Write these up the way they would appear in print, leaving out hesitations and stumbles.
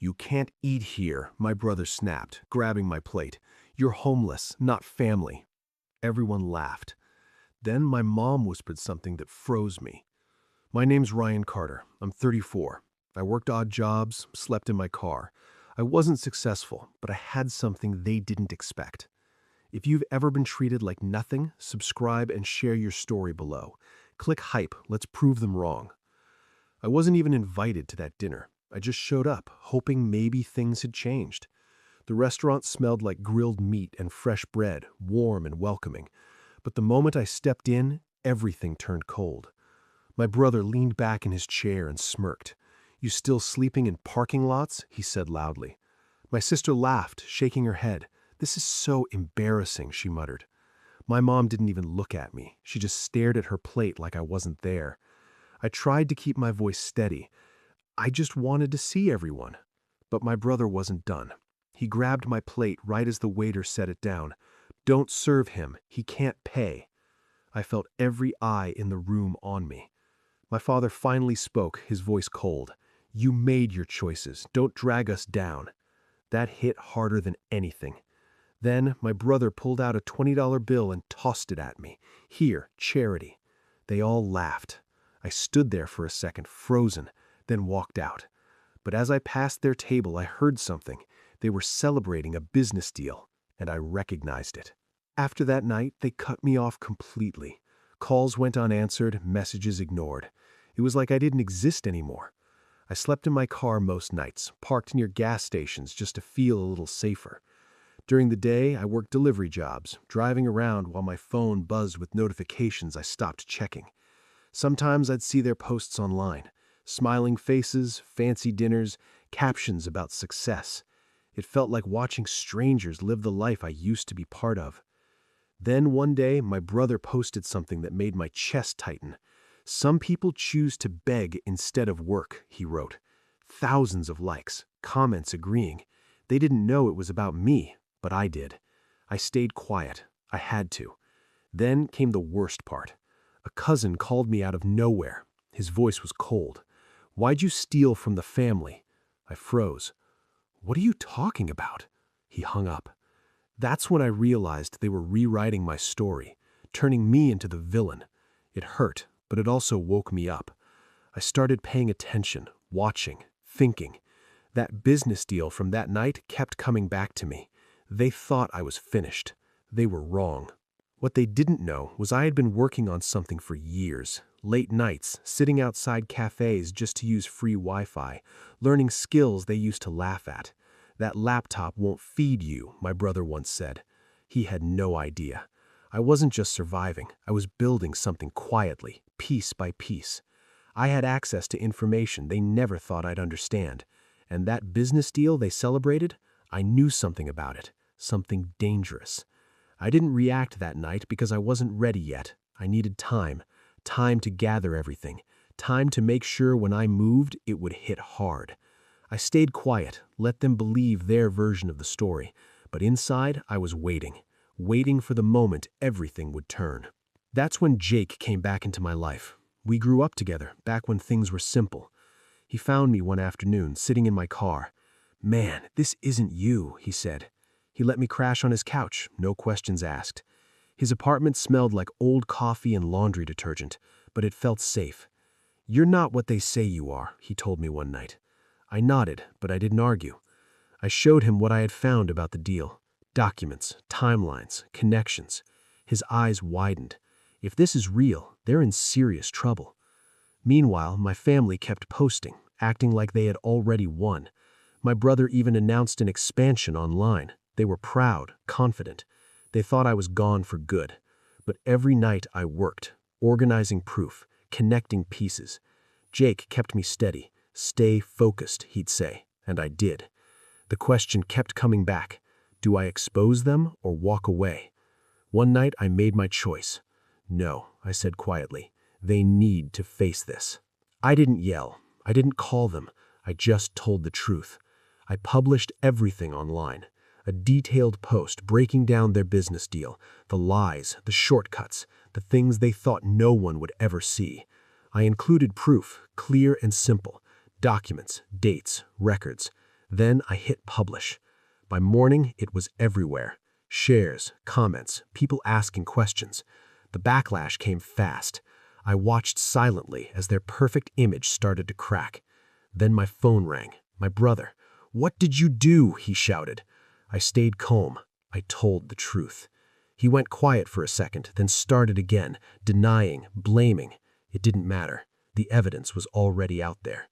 "You can't eat here," my brother snapped, grabbing my plate. "You're homeless, not family." Everyone laughed. Then my mom whispered something that froze me. "My name's Ryan Carter. I'm 34. I worked odd jobs, slept in my car. I wasn't successful, but I had something they didn't expect." If you've ever been treated like nothing, subscribe and share your story below. Click hype, let's prove them wrong. I wasn't even invited to that dinner. I just showed up, hoping maybe things had changed. The restaurant smelled like grilled meat and fresh bread, warm and welcoming. But the moment I stepped in, everything turned cold. My brother leaned back in his chair and smirked. "You still sleeping in parking lots?" he said loudly. My sister laughed, shaking her head. "This is so embarrassing," she muttered. My mom didn't even look at me. She just stared at her plate like I wasn't there. I tried to keep my voice steady. I just wanted to see everyone. But my brother wasn't done. He grabbed my plate right as the waiter set it down. "Don't serve him. He can't pay." I felt every eye in the room on me. My father finally spoke, his voice cold. "You made your choices. Don't drag us down." That hit harder than anything. Then my brother pulled out a $20 bill and tossed it at me. "Here, charity." They all laughed. I stood there for a second, frozen, then walked out. But as I passed their table, I heard something. They were celebrating a business deal, and I recognized it. After that night, they cut me off completely. Calls went unanswered, messages ignored. It was like I didn't exist anymore. I slept in my car most nights, parked near gas stations just to feel a little safer. During the day, I worked delivery jobs, driving around while my phone buzzed with notifications I stopped checking. Sometimes I'd see their posts online. Smiling faces, fancy dinners, captions about success. It felt like watching strangers live the life I used to be part of. Then one day, my brother posted something that made my chest tighten. "Some people choose to beg instead of work," he wrote. Thousands of likes, comments agreeing. They didn't know it was about me, but I did. I stayed quiet. I had to. Then came the worst part. A cousin called me out of nowhere. His voice was cold. "Why'd you steal from the family?" I froze. "What are you talking about?" He hung up. That's when I realized they were rewriting my story, turning me into the villain. It hurt, but it also woke me up. I started paying attention, watching, thinking. That business deal from that night kept coming back to me. They thought I was finished. They were wrong. What they didn't know was I had been working on something for years. Late nights, sitting outside cafes just to use free Wi-Fi, learning skills they used to laugh at. "That laptop won't feed you," my brother once said. He had no idea. I wasn't just surviving. I was building something quietly, piece by piece. I had access to information they never thought I'd understand. And that business deal they celebrated, I knew something about it, something dangerous. I didn't react that night because I wasn't ready yet. I needed time. Time to gather everything. Time to make sure when I moved, it would hit hard. I stayed quiet, let them believe their version of the story. But inside, I was waiting for the moment everything would turn. That's when Jake came back into my life. We grew up together, back when things were simple. He found me one afternoon, sitting in my car. "Man, this isn't you," he said. He let me crash on his couch, no questions asked. His apartment smelled like old coffee and laundry detergent, but it felt safe. "You're not what they say you are," he told me one night. I nodded, but I didn't argue. I showed him what I had found about the deal. Documents, timelines, connections. His eyes widened. If this is real, they're in serious trouble. Meanwhile, my family kept posting, acting like they had already won. My brother even announced an expansion online. They were proud, confident. They thought I was gone for good. But every night I worked, organizing proof, connecting pieces. Jake kept me steady. "Stay focused," he'd say, and I did. The question kept coming back. Do I expose them or walk away? One night I made my choice. "No," I said quietly. "They need to face this." I didn't yell. I didn't call them. I just told the truth. I published everything online. A detailed post breaking down their business deal, the lies, the shortcuts, the things they thought no one would ever see. I included proof, clear and simple, documents, dates, records. Then I hit publish. By morning, it was everywhere. Shares, comments, people asking questions. The backlash came fast. I watched silently as their perfect image started to crack. Then my phone rang. My brother. "What did you do?" he shouted. I stayed calm. I told the truth. He went quiet for a second, then started again, denying, blaming. It didn't matter. The evidence was already out there.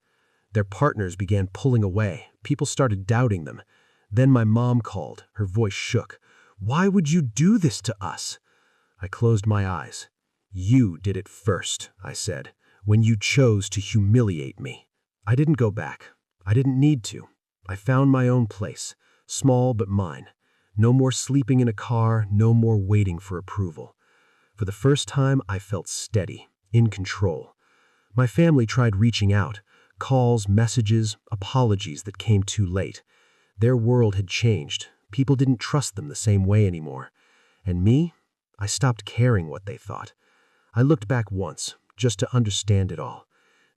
Their partners began pulling away. People started doubting them. Then my mom called. Her voice shook. "Why would you do this to us?" I closed my eyes. "You did it first," I said, "when you chose to humiliate me." I didn't go back. I didn't need to. I found my own place, small but mine. No more sleeping in a car, no more waiting for approval. For the first time, I felt steady, in control. My family tried reaching out, calls, messages, apologies that came too late. Their world had changed. People didn't trust them the same way anymore. And me? I stopped caring what they thought. I looked back once, just to understand it all.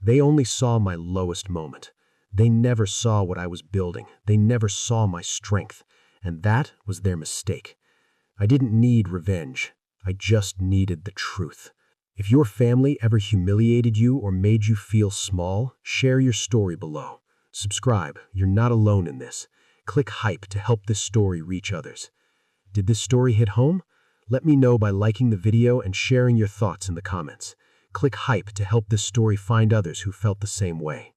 They only saw my lowest moment. They never saw what I was building. They never saw my strength. And that was their mistake. I didn't need revenge. I just needed the truth. If your family ever humiliated you or made you feel small, share your story below. Subscribe. You're not alone in this. Click hype to help this story reach others. Did this story hit home? Let me know by liking the video and sharing your thoughts in the comments. Click hype to help this story find others who felt the same way.